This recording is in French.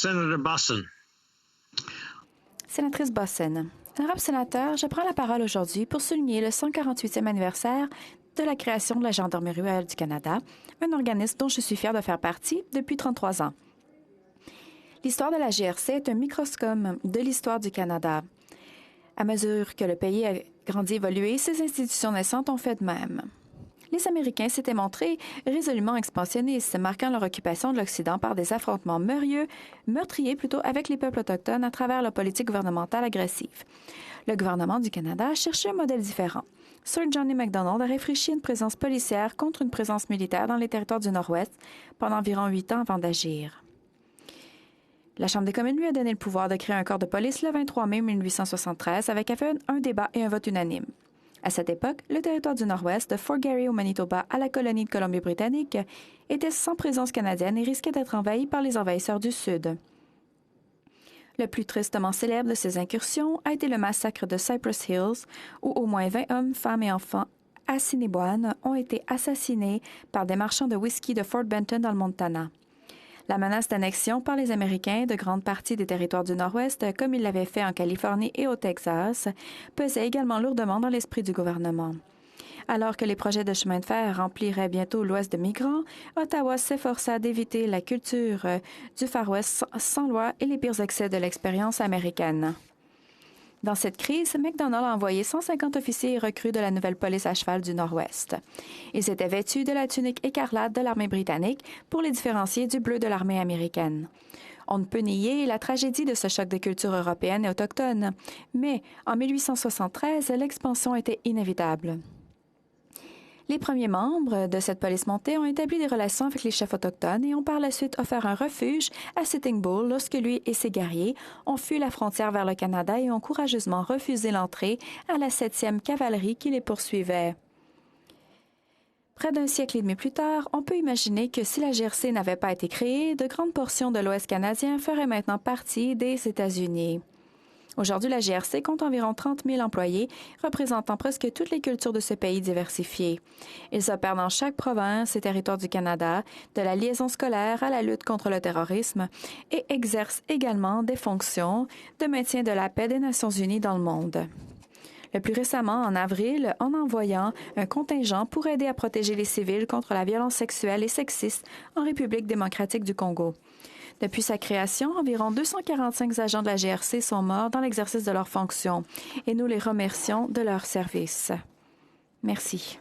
Senator Bosson. Sénatrice Bosson. Honorable sénateur, je prends la parole aujourd'hui pour souligner le 148e anniversaire de la création de la Gendarmerie royale du Canada, un organisme dont je suis fière de faire partie depuis 33 ans. L'histoire de la GRC est un microcosme de l'histoire du Canada. À mesure que le pays a grandi et évolué, ses institutions naissantes ont fait de même. Les Américains s'étaient montrés résolument expansionnistes, marquant leur occupation de l'Occident par des affrontements meurtriers avec les peuples autochtones à travers leur politique gouvernementale agressive. Le gouvernement du Canada cherchait un modèle différent. Sir John A. Macdonald a réfléchi une présence policière contre une présence militaire dans les territoires du Nord-Ouest pendant environ 8 ans avant d'agir. La Chambre des communes lui a donné le pouvoir de créer un corps de police le 23 mai 1873 avec un débat et un vote unanime. À cette époque, le territoire du Nord-Ouest, de Fort Garry au Manitoba à la colonie de Colombie-Britannique, était sans présence canadienne et risquait d'être envahi par les envahisseurs du Sud. Le plus tristement célèbre de ces incursions a été le massacre de Cypress Hills, où au moins 20 hommes, femmes et enfants assiniboines ont été assassinés par des marchands de whisky de Fort Benton dans le Montana. La menace d'annexion par les Américains de grandes parties des territoires du Nord-Ouest, comme ils l'avaient fait en Californie et au Texas, pesait également lourdement dans l'esprit du gouvernement. Alors que les projets de chemin de fer rempliraient bientôt l'Ouest de migrants, Ottawa s'efforça d'éviter la culture du Far West sans loi et les pires excès de l'expérience américaine. Dans cette crise, Macdonald a envoyé 150 officiers et recrues de la nouvelle police à cheval du Nord-Ouest. Ils étaient vêtus de la tunique écarlate de l'armée britannique pour les différencier du bleu de l'armée américaine. On ne peut nier la tragédie de ce choc de culture européenne et autochtone, mais en 1873, l'expansion était inévitable. Les premiers membres de cette police montée ont établi des relations avec les chefs autochtones et ont par la suite offert un refuge à Sitting Bull lorsque lui et ses guerriers ont fui la frontière vers le Canada et ont courageusement refusé l'entrée à la 7e cavalerie qui les poursuivait. Près d'un siècle et demi plus tard, on peut imaginer que si la GRC n'avait pas été créée, de grandes portions de l'Ouest canadien feraient maintenant partie des États-Unis. Aujourd'hui, la GRC compte environ 30 000 employés, représentant presque toutes les cultures de ce pays diversifié. Ils opèrent dans chaque province et territoire du Canada, de la liaison scolaire à la lutte contre le terrorisme, et exercent également des fonctions de maintien de la paix des Nations unies dans le monde. Le plus récemment, en avril, en envoyant un contingent pour aider à protéger les civils contre la violence sexuelle et sexiste en République démocratique du Congo. Depuis sa création, environ 245 agents de la GRC sont morts dans l'exercice de leurs fonctions et nous les remercions de leur service. Merci.